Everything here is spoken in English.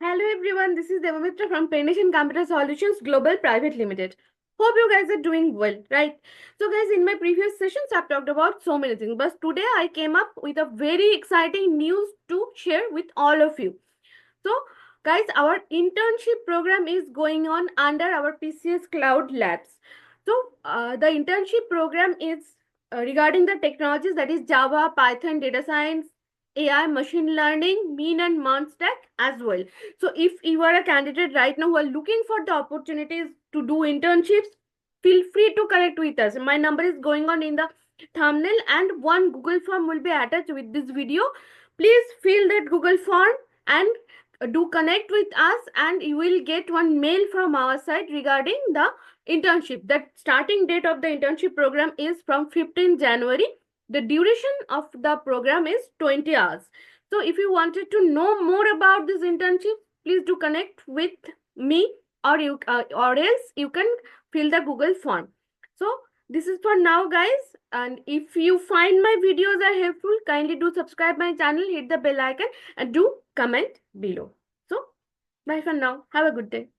Hello everyone, this is Devamitra from Penation Computer Solutions Global Private Limited. Hope you guys are doing well, right? So guys, in my previous sessions, I've talked about so many things, but today I came up with a very exciting news to share with all of you. So guys, our internship program is going on under our PCS Cloud Labs. So the internship program is regarding the technologies that is Java, Python, data science, AI, machine learning, mean and MERN stack as well. So if you are a candidate right now who are looking for the opportunities to do internships, feel free to connect with us. My number is going on in the thumbnail and one Google form will be attached with this video. Please fill that Google form and do connect with us, and you will get one mail from our side regarding the internship. The starting date of the internship program is from 15 January. The duration of the program is 20 hours. So if you wanted to know more about this internship, please do connect with me, or else you can fill the Google form. So this is for now, guys. And if you find my videos are helpful, kindly do subscribe my channel, hit the bell icon, and do comment below. So bye for now. Have a good day.